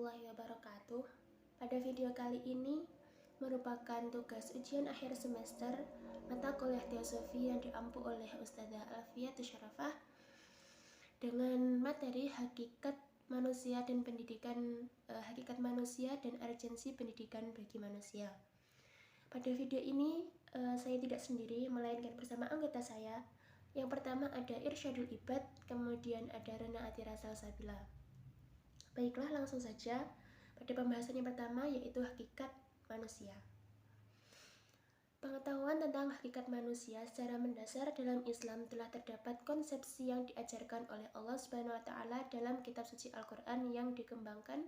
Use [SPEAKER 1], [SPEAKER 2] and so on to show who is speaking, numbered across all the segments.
[SPEAKER 1] warahmatullahi wabarakatuh. Pada video kali ini merupakan tugas ujian akhir semester mata kuliah Teosofi yang diampu oleh Ustadzah Alfiyah Tusyarafah dengan materi hakikat manusia dan pendidikan, hakikat manusia dan urgensi pendidikan bagi manusia. Pada video ini saya tidak sendiri, melainkan bersama anggota saya. Yang pertama ada Irsyadul Ibad, kemudian ada Rena Atira Salsabila. Baiklah, langsung saja pada pembahasan yang pertama, yaitu hakikat manusia. Pengetahuan tentang hakikat manusia secara mendasar dalam Islam telah terdapat konsepsi yang diajarkan oleh Allah Subhanahu wa taala dalam kitab suci Al-Qur'an yang dikembangkan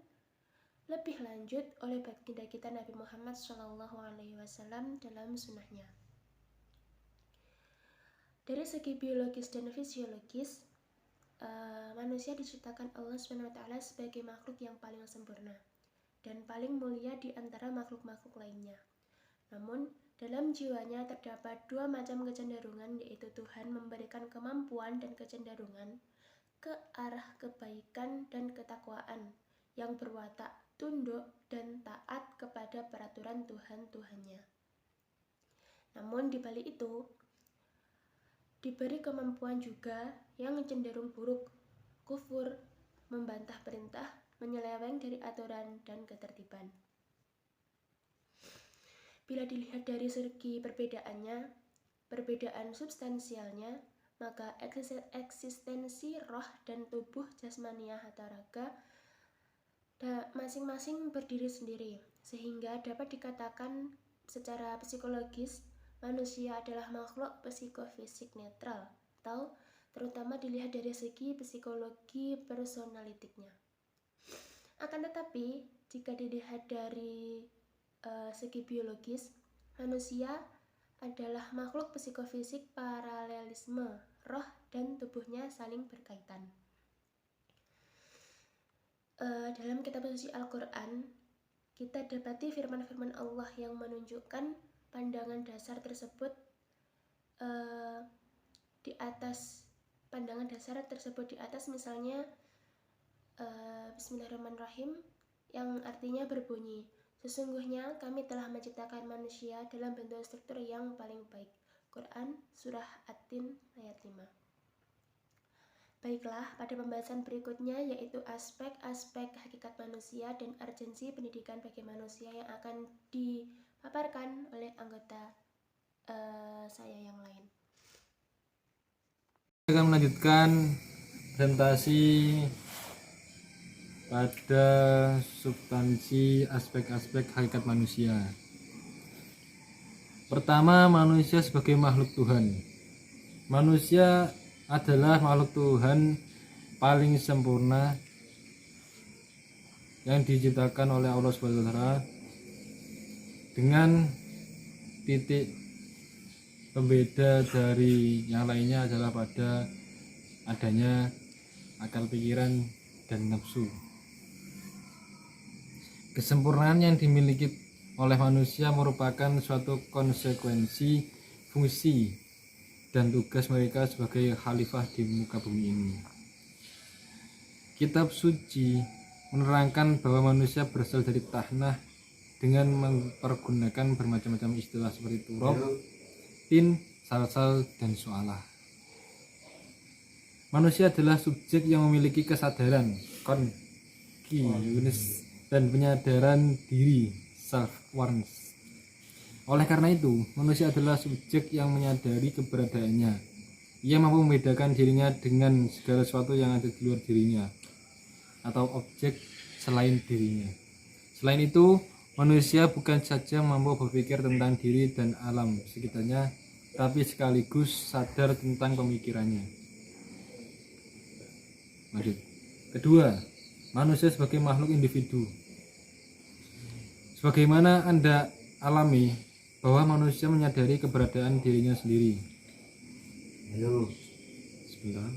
[SPEAKER 1] lebih lanjut oleh baginda kita Nabi Muhammad SAW dalam sunnahnya. Dari segi biologis dan fisiologis, manusia diciptakan Allah SWT sebagai makhluk yang paling sempurna dan paling mulia di antara makhluk-makhluk lainnya. Namun, dalam jiwanya terdapat dua macam kecenderungan, yaitu Tuhan memberikan kemampuan dan kecenderungan ke arah kebaikan dan ketakwaan yang berwatak tunduk dan taat kepada peraturan Tuhan-Tuhannya. Namun di balik itu, diberi kemampuan juga yang cenderung buruk, kufur, membantah perintah, menyeleweng dari aturan dan ketertiban. Bila dilihat dari segi perbedaannya, perbedaan substansialnya, maka eksistensi roh dan tubuh jasmaniah atau raga masing-masing berdiri sendiri, sehingga dapat dikatakan secara psikologis manusia adalah makhluk psikofisik netral, atau terutama dilihat dari segi psikologi personalitiknya. Akan tetapi, jika dilihat dari segi biologis, manusia adalah makhluk psikofisik paralelisme, roh dan tubuhnya saling berkaitan. Dalam kitab suci Al-Quran, kita dapati firman-firman Allah yang menunjukkan pandangan dasar tersebut di atas misalnya Bismillahirrahmanirrahim, yang artinya berbunyi, sesungguhnya kami telah menciptakan manusia dalam bentuk struktur yang paling baik. Quran Surah At-Tin ayat 5. Baiklah, pada pembahasan berikutnya yaitu aspek-aspek hakikat manusia dan urgensi pendidikan bagi manusia yang akan dipaparkan oleh anggota saya yang lain.
[SPEAKER 2] Saya akan melanjutkan presentasi pada substansi aspek-aspek hakikat manusia. Pertama, manusia sebagai makhluk Tuhan. Manusia adalah makhluk Tuhan paling sempurna yang diciptakan oleh Allah SWT dengan titik pembeda dari yang lainnya adalah pada adanya akal pikiran dan nafsu. Kesempurnaan yang dimiliki oleh manusia merupakan suatu konsekuensi fungsi dan tugas mereka sebagai khalifah di muka bumi ini. Kitab suci menerangkan bahwa manusia berasal dari tanah dengan mempergunakan bermacam-macam istilah seperti turab, tin, salsal, dan su'alah. Manusia adalah subjek yang memiliki kesadaran, consciousness, dan penyadaran diri, self-awareness. Oleh karena itu, manusia adalah subjek yang menyadari keberadaannya. Ia mampu membedakan dirinya dengan segala sesuatu yang ada di luar dirinya atau objek selain dirinya. Selain itu, manusia bukan saja mampu berpikir tentang diri dan alam sekitarnya, tapi sekaligus sadar tentang pemikirannya. Lanjut. Kedua, manusia sebagai makhluk individu. Sebagaimana Anda alami bahwa manusia menyadari keberadaan dirinya sendiri. Ayo, sebentar.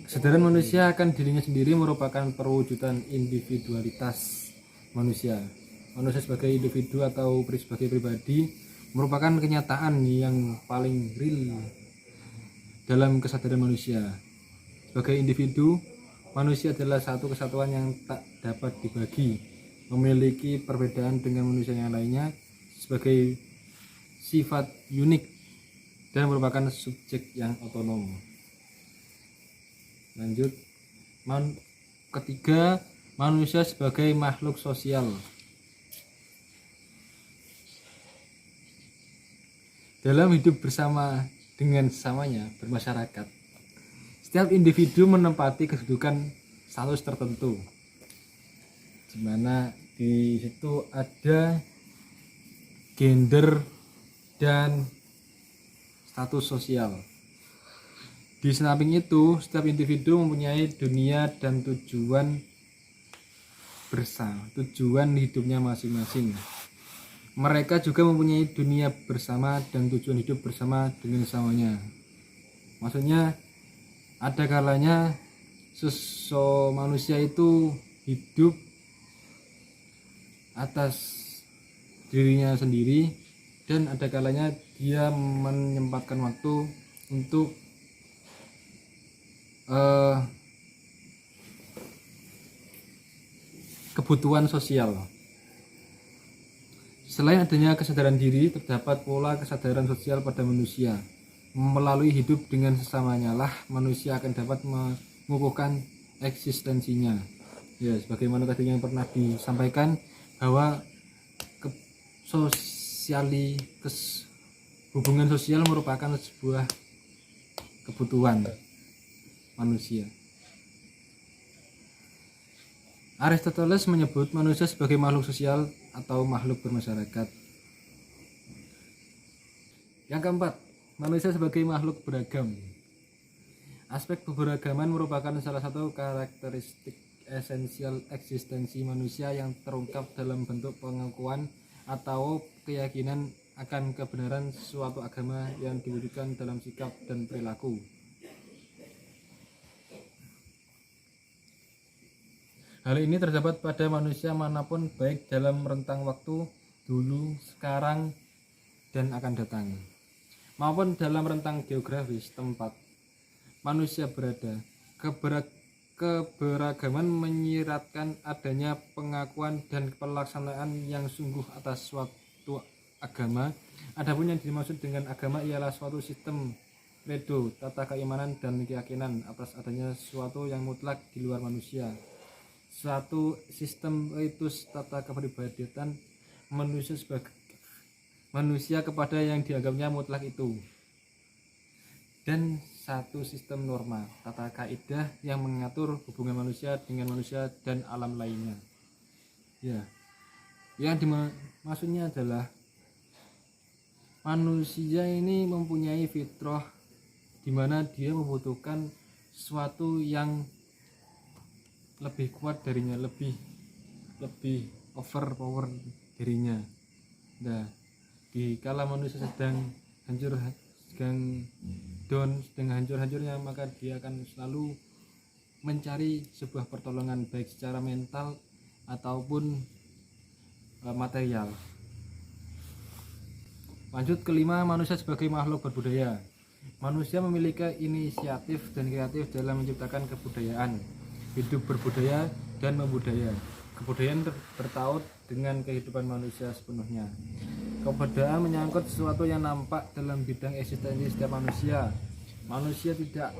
[SPEAKER 2] Kesadaran manusia akan dirinya sendiri merupakan perwujudan individualitas manusia. Manusia sebagai individu atau sebagai pribadi merupakan kenyataan yang paling real dalam kesadaran manusia. Sebagai individu, manusia adalah satu kesatuan yang tak dapat dibagi, memiliki perbedaan dengan manusia yang lainnya sebagai sifat unik dan merupakan subjek yang otonom. Lanjut, ketiga, manusia sebagai makhluk sosial. Dalam hidup bersama dengan sesamanya bermasyarakat, setiap individu menempati kedudukan status tertentu, di mana di situ ada gender dan status sosial. Di samping itu, setiap individu mempunyai dunia dan tujuan bersama, tujuan hidupnya masing-masing. Mereka juga mempunyai dunia bersama dan tujuan hidup bersama dengan sesamanya. Maksudnya, ada kalanya manusia itu hidup atas dirinya sendiri, dan ada kalanya dia menyempatkan waktu untuk kebutuhan sosial. Selain adanya kesadaran diri, terdapat pula kesadaran sosial pada manusia. Melalui hidup dengan sesamanya lah manusia akan dapat mengukuhkan eksistensinya. Ya, sebagaimana tadi yang pernah disampaikan bahwa hubungan sosial merupakan sebuah kebutuhan manusia. Aristoteles menyebut manusia sebagai makhluk sosial atau makhluk bermasyarakat. Yang keempat, manusia sebagai makhluk beragam. Aspek keberagaman merupakan salah satu karakteristik esensial eksistensi manusia yang terungkap dalam bentuk pengakuan atau keyakinan akan kebenaran suatu agama yang diwujudkan dalam sikap dan perilaku. Hal ini terdapat pada manusia manapun, baik dalam rentang waktu dulu, sekarang, dan akan datang, maupun dalam rentang geografis tempat manusia berada. Keberagaman menyiratkan adanya pengakuan dan pelaksanaan yang sungguh atas suatu agama. Adapun yang dimaksud dengan agama ialah suatu sistem credo, tata keimanan dan keyakinan atas adanya sesuatu yang mutlak di luar manusia. Suatu sistem ritus tata kepribadian manusia kepada yang dianggapnya mutlak itu, dan satu sistem norma tata kaidah yang mengatur hubungan manusia dengan manusia dan alam lainnya. Ya, yang maksudnya adalah manusia ini mempunyai fitrah di mana dia membutuhkan sesuatu yang lebih kuat darinya, lebih overpower dirinya. Nah, di kala manusia sedang hancur-hancurnya, maka dia akan selalu mencari sebuah pertolongan baik secara mental ataupun material. Lanjut, kelima, manusia sebagai makhluk berbudaya. Manusia memiliki inisiatif dan kreatif dalam menciptakan kebudayaan, hidup berbudaya dan membudaya. Kebudayaan bertaut dengan kehidupan manusia sepenuhnya. Kebudayaan menyangkut sesuatu yang nampak dalam bidang eksistensi setiap manusia. Manusia tidak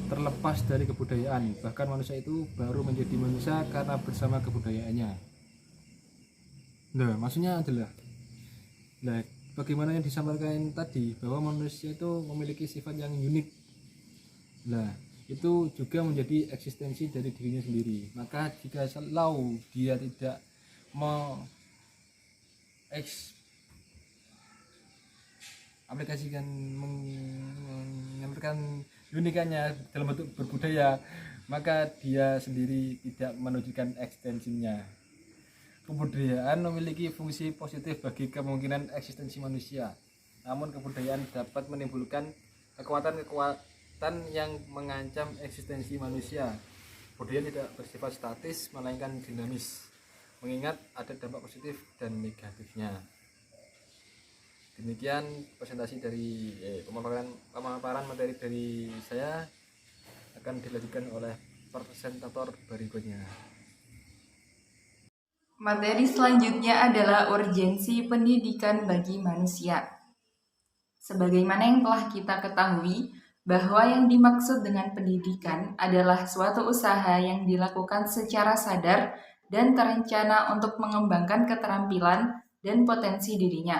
[SPEAKER 2] terlepas dari kebudayaan, bahkan manusia itu baru menjadi manusia karena bersama kebudayaannya. Nah, maksudnya adalah, bagaimana yang disampaikan tadi, bahwa manusia itu memiliki sifat yang unik. Nah, itu juga menjadi eksistensi dari dirinya sendiri. Maka jika selalu dia tidak menyampaikan unikannya dalam bentuk berbudaya, maka dia sendiri tidak menunjukkan ekstensinya. Kebudayaan memiliki fungsi positif bagi kemungkinan eksistensi manusia. Namun kebudayaan dapat menimbulkan kekuatan yang mengancam eksistensi manusia. Budaya tidak bersifat statis melainkan dinamis, mengingat ada dampak positif dan negatifnya. Demikian presentasi dari pemaparan materi dari saya, akan dilanjutkan oleh presentator berikutnya.
[SPEAKER 3] Materi selanjutnya adalah urgensi pendidikan bagi manusia. Sebagaimana yang telah kita ketahui, bahwa yang dimaksud dengan pendidikan adalah suatu usaha yang dilakukan secara sadar dan terencana untuk mengembangkan keterampilan dan potensi dirinya,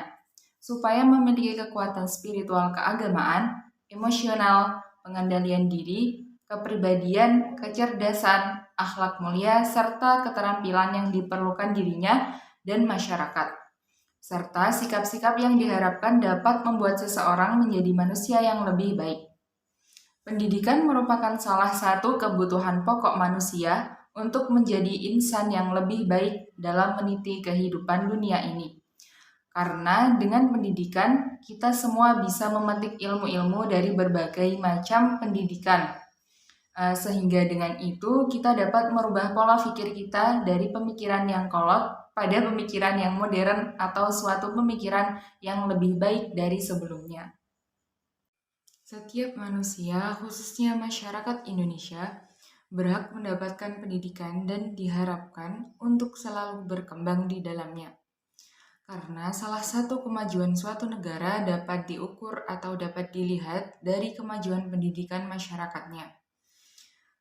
[SPEAKER 3] supaya memiliki kekuatan spiritual keagamaan, emosional, pengendalian diri, kepribadian, kecerdasan, akhlak mulia, serta keterampilan yang diperlukan dirinya dan masyarakat, serta sikap-sikap yang diharapkan dapat membuat seseorang menjadi manusia yang lebih baik. Pendidikan merupakan salah satu kebutuhan pokok manusia untuk menjadi insan yang lebih baik dalam meniti kehidupan dunia ini. Karena dengan pendidikan, kita semua bisa memetik ilmu-ilmu dari berbagai macam pendidikan. Sehingga dengan itu kita dapat merubah pola pikir kita dari pemikiran yang kolot pada pemikiran yang modern atau suatu pemikiran yang lebih baik dari sebelumnya. Setiap manusia, khususnya masyarakat Indonesia, berhak mendapatkan pendidikan dan diharapkan untuk selalu berkembang di dalamnya. Karena salah satu kemajuan suatu negara dapat diukur atau dapat dilihat dari kemajuan pendidikan masyarakatnya.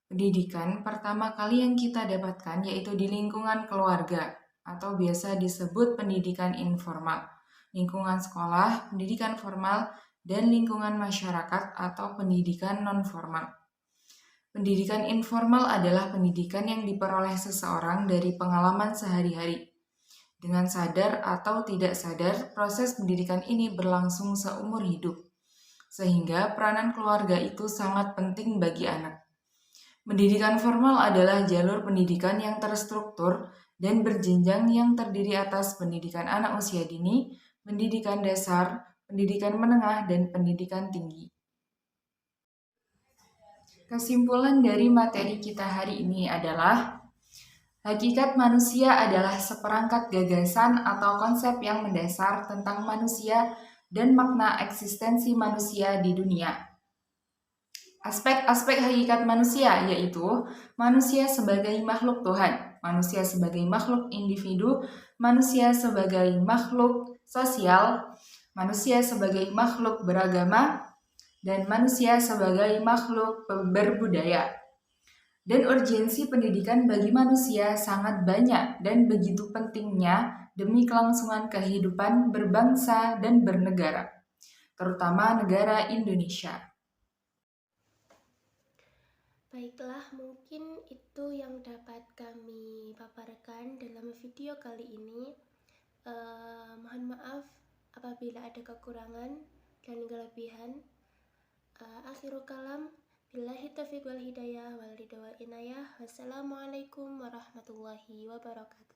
[SPEAKER 3] Pendidikan pertama kali yang kita dapatkan yaitu di lingkungan keluarga atau biasa disebut pendidikan informal, lingkungan sekolah, pendidikan formal, dan lingkungan masyarakat atau pendidikan non-formal. Pendidikan informal adalah pendidikan yang diperoleh seseorang dari pengalaman sehari-hari. Dengan sadar atau tidak sadar, proses pendidikan ini berlangsung seumur hidup, sehingga peranan keluarga itu sangat penting bagi anak. Pendidikan formal adalah jalur pendidikan yang terstruktur dan berjenjang yang terdiri atas pendidikan anak usia dini, pendidikan dasar, pendidikan menengah, dan pendidikan tinggi. Kesimpulan dari materi kita hari ini adalah hakikat manusia adalah seperangkat gagasan atau konsep yang mendasar tentang manusia dan makna eksistensi manusia di dunia. Aspek-aspek hakikat manusia yaitu manusia sebagai makhluk Tuhan, manusia sebagai makhluk individu, manusia sebagai makhluk sosial, manusia sebagai makhluk beragama, dan manusia sebagai makhluk berbudaya. Dan urgensi pendidikan bagi manusia sangat banyak dan begitu pentingnya demi kelangsungan kehidupan berbangsa dan bernegara, terutama negara Indonesia.
[SPEAKER 1] Baiklah, mungkin itu yang dapat kami paparkan dalam video kali ini. Mohon maaf apabila ada kekurangan dan kelebihan. Akhirul kalam, billahi taufiq wal hidayah wal ridha wal inayah. Wassalamualaikum warahmatullahi wabarakatuh.